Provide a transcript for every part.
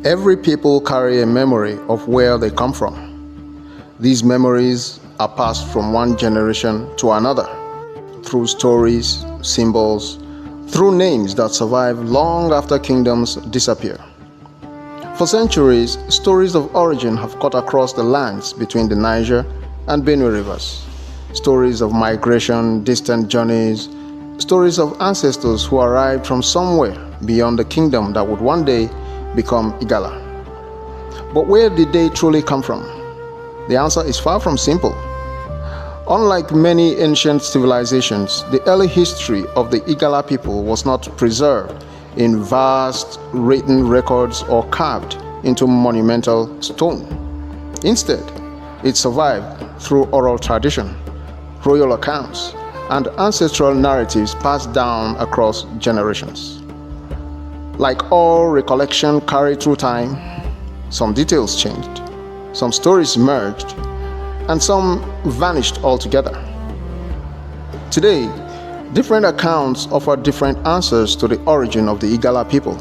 Every people carry a memory of where they come from. These memories are passed from one generation to another through stories, symbols, through names that survive long after kingdoms disappear. For centuries, stories of origin have cut across the lands between the Niger and Benue rivers. Stories of migration, distant journeys, stories of ancestors who arrived from somewhere beyond the kingdom that would one day become Igala. But where did they truly come from? The answer is far from simple. Unlike many ancient civilizations, the early history of the Igala people was not preserved in vast written records or carved into monumental stone. Instead, it survived through oral tradition, royal accounts, and ancestral narratives passed down across generations. Like all recollection carried through time, some details changed, some stories merged, and some vanished altogether. Today, different accounts offer different answers to the origin of the Igala people.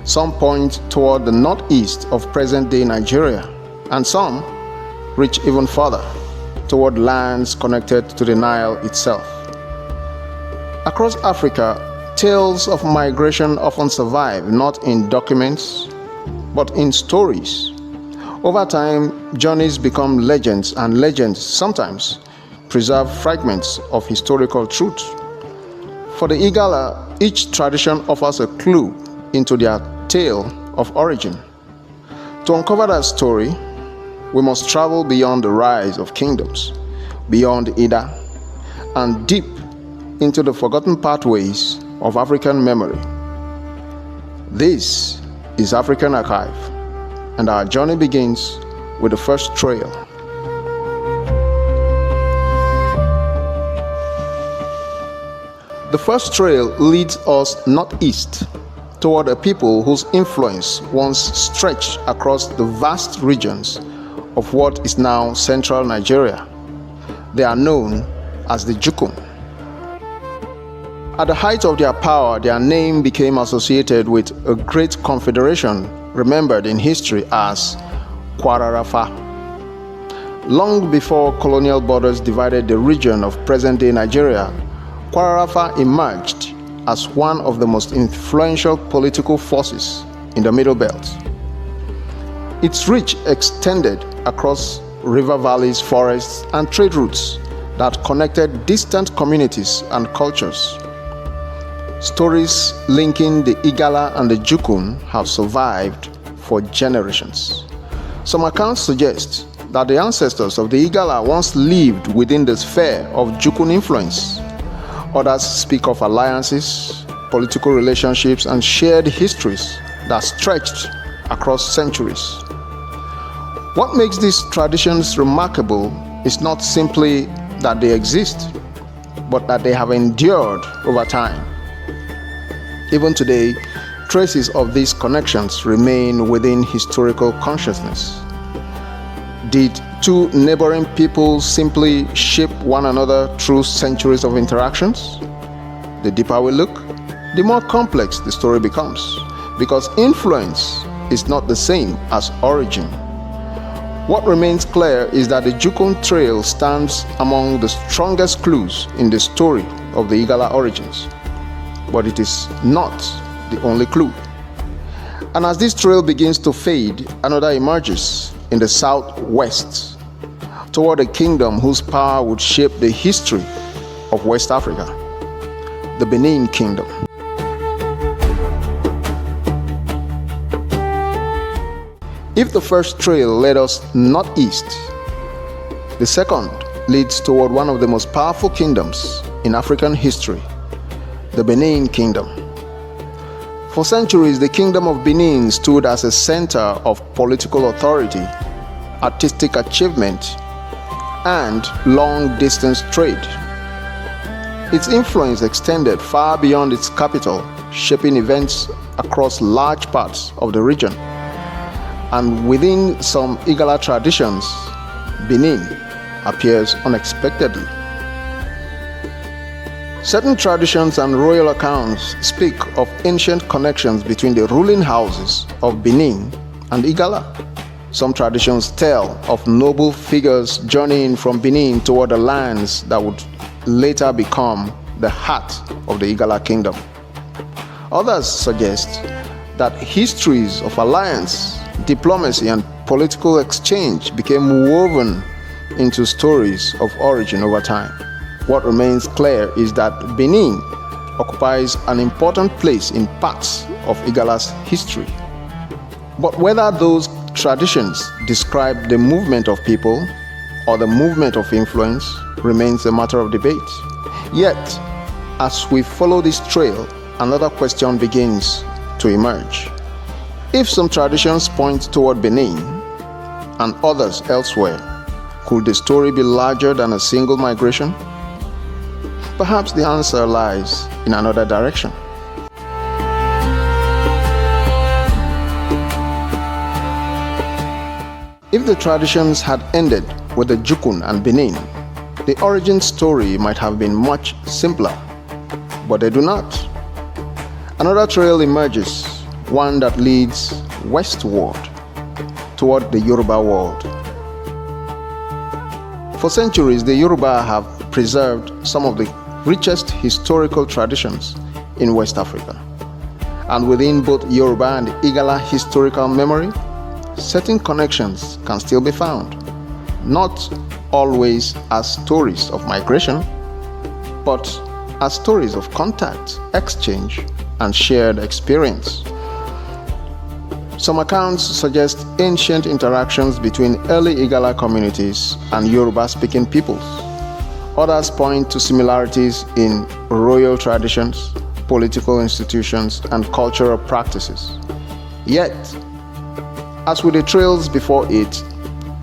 Some point toward the northeast of present-day Nigeria, and some reach even further, toward lands connected to the Nile itself. Across Africa, tales of migration often survive not in documents, but in stories. Over time, journeys become legends, and legends sometimes preserve fragments of historical truth. For the Igala, each tradition offers a clue into their tale of origin. To uncover that story, we must travel beyond the rise of kingdoms, beyond Idah, and deep into the forgotten pathways of African memory. This is African Archive, and our journey begins with the first trail. The first trail leads us northeast toward a people whose influence once stretched across the vast regions of what is now central Nigeria. They are known as the Jukun. At the height of their power, their name became associated with a great confederation remembered in history as Kwararafa. Long before colonial borders divided the region of present-day Nigeria, Kwararafa emerged as one of the most influential political forces in the Middle Belt. Its reach extended across river valleys, forests, and trade routes that connected distant communities and cultures. Stories linking the Igala and the Jukun have survived for generations. Some accounts suggest that the ancestors of the Igala once lived within the sphere of Jukun influence. Others speak of alliances, political relationships, and shared histories that stretched across centuries. What makes these traditions remarkable is not simply that they exist, but that they have endured over time. Even today, traces of these connections remain within historical consciousness. Did two neighboring peoples simply shape one another through centuries of interactions? The deeper we look, the more complex the story becomes, because influence is not the same as origin. What remains clear is that the Jukun Trail stands among the strongest clues in the story of the Igala origins. But it is not the only clue. And as this trail begins to fade, another emerges in the southwest, toward a kingdom whose power would shape the history of West Africa, the Benin Kingdom. If the first trail led us northeast, the second leads toward one of the most powerful kingdoms in African history, the Benin Kingdom. For centuries, the Kingdom of Benin stood as a center of political authority, artistic achievement, and long-distance trade. Its influence extended far beyond its capital, shaping events across large parts of the region. And within some Igala traditions, Benin appears unexpectedly. Certain traditions and royal accounts speak of ancient connections between the ruling houses of Benin and Igala. Some traditions tell of noble figures journeying from Benin toward the lands that would later become the heart of the Igala kingdom. Others suggest that histories of alliance, diplomacy, and political exchange became woven into stories of origin over time. What remains clear is that Benin occupies an important place in parts of Igala's history. But whether those traditions describe the movement of people or the movement of influence remains a matter of debate. Yet, as we follow this trail, another question begins to emerge. If some traditions point toward Benin and others elsewhere, could the story be larger than a single migration? Perhaps the answer lies in another direction. If the traditions had ended with the Jukun and Benin, the origin story might have been much simpler, but they do not. Another trail emerges, one that leads westward toward the Yoruba world. For centuries, the Yoruba have preserved some of the richest historical traditions in West Africa. And within both Yoruba and Igala historical memory, certain connections can still be found, not always as stories of migration, but as stories of contact, exchange, and shared experience. Some accounts suggest ancient interactions between early Igala communities and Yoruba-speaking peoples. Others point to similarities in royal traditions, political institutions, and cultural practices. Yet, as with the trails before it,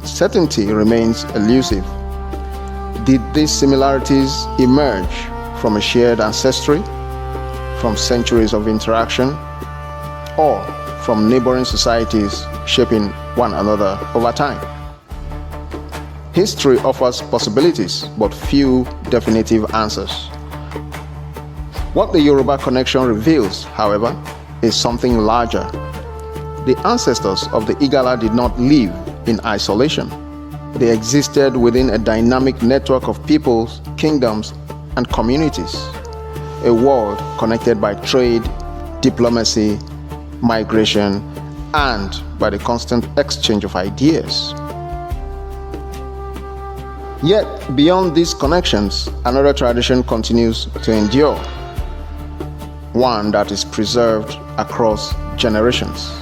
certainty remains elusive. Did these similarities emerge from a shared ancestry, from centuries of interaction, or from neighboring societies shaping one another over time? History offers possibilities, but few definitive answers. What the Yoruba connection reveals, however, is something larger. The ancestors of the Igala did not live in isolation. They existed within a dynamic network of peoples, kingdoms, and communities, a world connected by trade, diplomacy, migration, and by the constant exchange of ideas. Yet, beyond these connections, another tradition continues to endure, one that is preserved across generations.